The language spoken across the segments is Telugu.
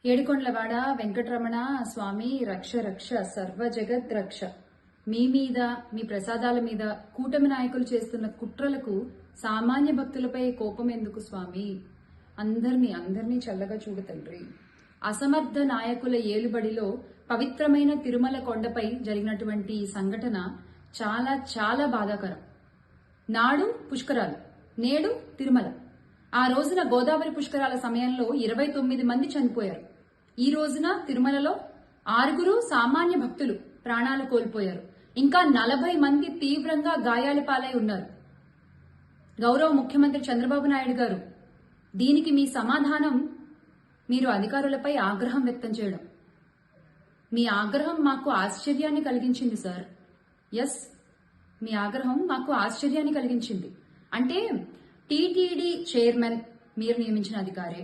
ఏడుకొండలవాడ వెంకటరమణ స్వామి రక్ష రక్ష సర్వ జగత్ రక్ష. మీ మీద మీ ప్రసాదాల మీద కూటమి నాయకులు చేస్తున్న కుట్రలకు సామాన్య భక్తులపై కోపం ఎందుకు స్వామి? అందరినీ చల్లగా చూడు తండ్రి. అసమర్థ నాయకుల ఏలుబడిలో పవిత్రమైన తిరుమల కొండపై జరిగినటువంటి ఈ సంఘటన చాలా చాలా బాధాకరం. నాడు పుష్కరాలు, నేడు తిరుమల. ఆ రోజున గోదావరి పుష్కరాల సమయంలో 29 మంది చనిపోయారు. ఈ రోజున తిరుమలలో 6 సామాన్య భక్తులు ప్రాణాలు కోల్పోయారు. ఇంకా 40 మంది తీవ్రంగా గాయాల పాలై ఉన్నారు. గౌరవ ముఖ్యమంత్రి చంద్రబాబు నాయుడు గారు, దీనికి మీ సమాధానం మీరు అధికారులపై ఆగ్రహం వ్యక్తం చేయడం. మీ ఆగ్రహం మాకు ఆశ్చర్యాన్ని కలిగించింది సార్. ఎస్, మీ ఆగ్రహం మాకు ఆశ్చర్యాన్ని కలిగించింది. అంటే టీటీడీ చైర్మన్ మీరు నియమించిన అధికారే,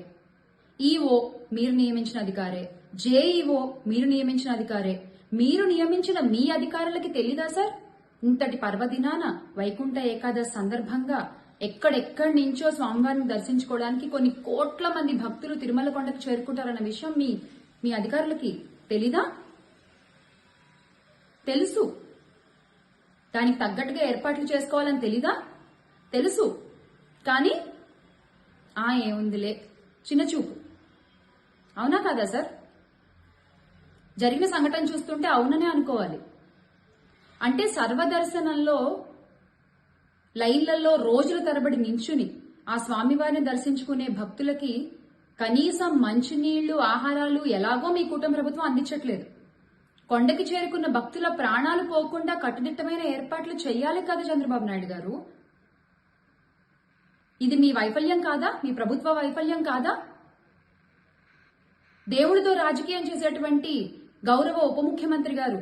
ఈఓ మీరు నియమించిన అధికారే, జేఈఓ మీరు నియమించిన అధికారే. మీరు నియమించిన మీ అధికారులకి తెలీదా సార్? ఇంతటి పర్వదినాన వైకుంఠ ఏకాదశి సందర్భంగా ఎక్కడెక్కడి నుంచో స్వామివారిని దర్శించుకోవడానికి కొన్ని కోట్ల మంది భక్తులు తిరుమల కొండకు చేరుకుంటారన్న విషయం మీ అధికారులకి తెలీదా? తెలుసు. దానికి తగ్గట్టుగా ఏర్పాట్లు చేసుకోవాలని తెలీదా? తెలుసు. కానీ ఏముందిలే, చిన్నచూపు. అవునా కాదా సార్? జరిగిన సంఘటన చూస్తుంటే అవుననే అనుకోవాలి. అంటే సర్వదర్శనంలో లైన్లలో రోజుల తరబడి నించుని ఆ స్వామివారిని దర్శించుకునే భక్తులకి కనీసం మంచినీళ్లు, ఆహారాలు ఎలాగో మీ కూటమి ప్రభుత్వం అందించట్లేదు. కొండకి చేరుకున్న భక్తుల ప్రాణాలు పోకుండా కట్టుదిట్టమైన ఏర్పాట్లు చేయాలి కదా చంద్రబాబు నాయుడు గారు. ఇది మీ వైఫల్యం కాదా? మీ ప్రభుత్వ వైఫల్యం కాదా? దేవుడితో రాజకీయం చేసేటువంటి గౌరవ ఉప ముఖ్యమంత్రి గారు,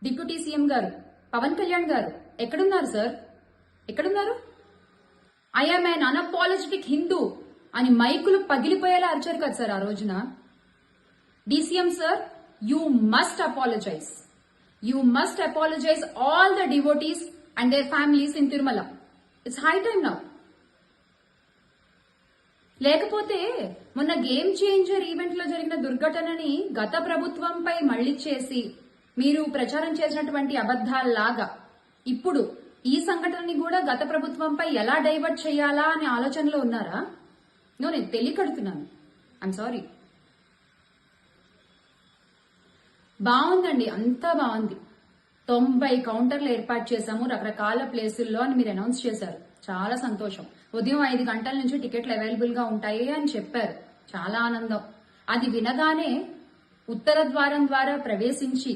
డిప్యూటీ సీఎం గారు పవన్ కళ్యాణ్ గారు ఎక్కడున్నారు సార్? ఎక్కడున్నారు? ఐఎమ్ అన్ అన్అపాలజెటిక్ హిందూ అని మైకులు పగిలిపోయేలా అరిచారు కదా సార్ ఆ రోజున. DCM sir, you must apologise. You must apologise all the devotees and their families in Tirumala. It's high time now. లేకపోతే మొన్న గేమ్ చేంజర్ ఈవెంట్ లో జరిగిన దుర్ఘటనని గత ప్రభుత్వంపై మళ్లీ చేసి మీరు ప్రచారం చేసినటువంటి అబద్ధాల్లాగా ఇప్పుడు ఈ సంఘటనని కూడా గత ప్రభుత్వంపై ఎలా డైవర్ట్ చేయాలా అనే ఆలోచనలో ఉన్నారా? నేను తెలియకడుతున్నాను. I'm sorry. బాగుందండి, అంతా బాగుంది. 90 కౌంటర్లు ఏర్పాటు చేశాము రకరకాల ప్లేసుల్లో అని మీరు అనౌన్స్ చేశారు. చాలా సంతోషం. ఉదయం 5 గంటల నుంచి టికెట్లు అవైలబుల్ గా ఉంటాయి అని చెప్పారు. చాలా ఆనందం. అది వినగానే ఉత్తర ద్వారం ద్వారా ప్రవేశించి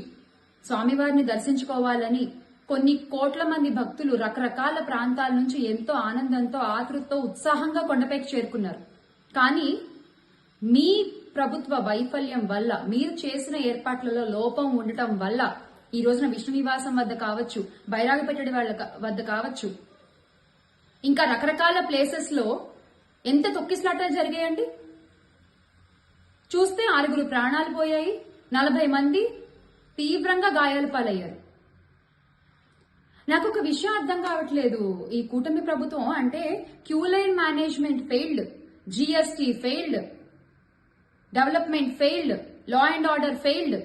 స్వామివారిని దర్శించుకోవాలని కొన్ని కోట్ల మంది భక్తులు రకరకాల ప్రాంతాల నుంచి ఎంతో ఆనందంతో, ఆతృతతో, ఉత్సాహంగా కొండపైకి చేరుకున్నారు. కానీ మీ ప్రభుత్వ వైఫల్యం వల్ల, మీరు చేసిన ఏర్పాట్లలో లోపం ఉండటం వల్ల ఈ రోజున విష్ణు నివాసం వద్ద కావచ్చు, బైరాగపెట్టడి వాళ్ళ వద్ద కావచ్చు, ఇంకా రకరకాల ప్లేసెస్ లో ఎంత తొక్కిసలాటలు జరిగాయండి. చూస్తే 6 ప్రాణాలు పోయాయి, 40 మంది తీవ్రంగా గాయాల పాలయ్యారు. నాకు ఒక విషయం అర్థం కావట్లేదు. ఈ కూటమి ప్రభుత్వం అంటే queue line management failed, GST failed, development failed, law and order failed.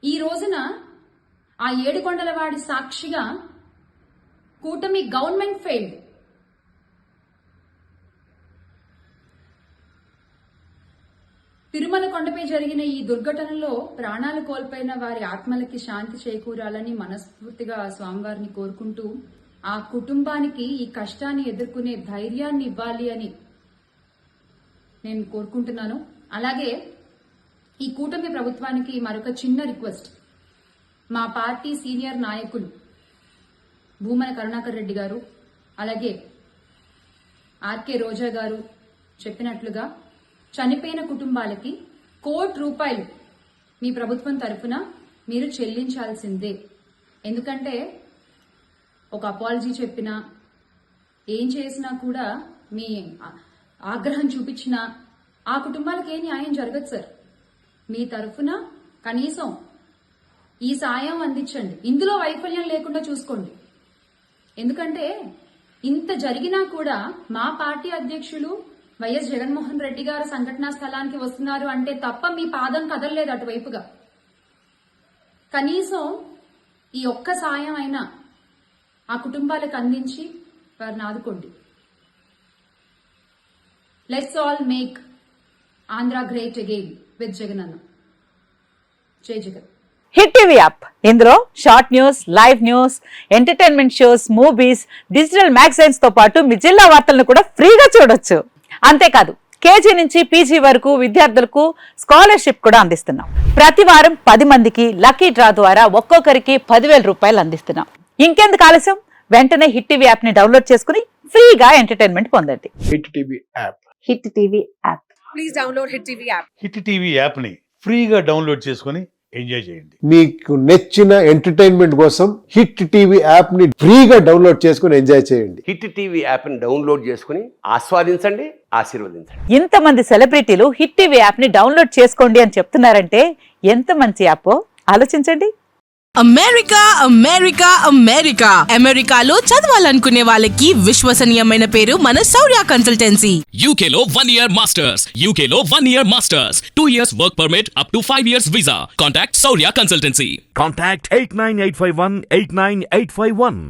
ఈ రోజున ఆ ఏడుకొండలవాడి సాక్షిగా కూటమి గవర్నమెంట్ ఫెయిల్డ్. తిరుమల కొండపై జరిగిన ఈ దుర్ఘటనలో ప్రాణాలు కోల్పోయిన వారి ఆత్మలకి శాంతి చేకూరాలని మనస్ఫూర్తిగా స్వామివారిని కోరుకుంటూ, ఆ కుటుంబానికి ఈ కష్టాన్ని ఎదుర్కొనే ధైర్యాన్ని ఇవ్వాలి అని నేను కోరుకుంటున్నాను. అలాగే ఈ కూటమి ప్రభుత్వానికి మరొక చిన్న రిక్వెస్ట్. మా పార్టీ సీనియర్ నాయకులు భూమన కరుణాకర్ రెడ్డి గారు, అలాగే ఆర్కే రోజా గారు చెప్పినట్లుగా చనిపోయిన కుటుంబాలకి ₹1 కోటి మీ ప్రభుత్వం తరఫున మీరు చెల్లించాల్సిందే. ఎందుకంటే ఒక అపాలజీ చెప్పినా, ఏం చేసినా కూడా, మీ ఆగ్రహం చూపించినా ఆ కుటుంబాలకు ఏ న్యాయం జరగదు సార్. మీ తరఫున కనీసం ఈ సాయం అందించండి. ఇందులో వైఫల్యం లేకుండా చూసుకోండి. ఎందుకంటే ఇంత జరిగినా కూడా మా పార్టీ అధ్యక్షులు వైఎస్ జగన్మోహన్ రెడ్డి గారు సంఘటనా స్థలానికి వస్తున్నారు అంటే తప్ప మీ పాదం కదలలేదు అటువైపుగా. కనీసం ఈ ఒక్క సాయం అయినా ఆ కుటుంబాలకు అందించి వారిని ఆదుకోండి. Let's all make Andhra great again with Jagan అన్న. జై జగన్. హిట్ టీవీ యాప్, ఇందులో short news, live news, entertainment shows, movies, digital magazines తో పాటు మీ జిల్లా వార్తలను కూడా ఫ్రీగా చూడొచ్చు. అంతేకాదు కేజీ నుంచి పీజీ వరకు విద్యార్థులకు స్కాలర్షిప్ కూడా అందిస్తున్నాం. ప్రతి వారం 10 మందికి లక్కీ డ్రా ద్వారా ఒక్కొక్కరికి 10,000 రూపాయలు అందిస్తున్నాం. ఇంకెందుకు ఆలస్యం, వెంటనే హిట్ టీవీ యాప్ ని డౌన్లోడ్ చేసుకుని ఫ్రీగా ఎంటర్టైన్మెంట్ పొందండి. Hit TV app. Hit TV app. Please download hit TV app. Hit TV యాప్ని ఫ్రీగా డౌన్లోడ్ చేసుకొని ఎంజాయ్ చేయండి. మీకు నచ్చిన ఎంటర్టైన్మెంట్ కోసం హిట్ టీవీ యాప్ ని ఫ్రీగా డౌన్లోడ్ చేసుకుని ఎంజాయ్ చేయండి. హిట్ టీవీ యాప్ని డౌన్లోడ్ చేసుకుని ఆస్వాదించండి, ఆశీర్వదించండి. ఇంతమంది సెలబ్రిటీలు హిట్ టీవీ యాప్ ని డౌన్లోడ్ చేసుకోండి అని చెప్తున్నారంటే ఎంత మంచి యాప్ ఆలోచించండి. అమెరికా అమెరికా అమెరికా అమెరికాలో చదవాలనుకునే వాళ్ళకి విశ్వసనీయమైన పేరు మన శౌర్య కన్సల్టెన్సీ. UK లో 1 year masters. UK లో 1 year masters. 2 years work permit up to 5 years visa. Contact Saurya Consultancy. Contact 89851 89851.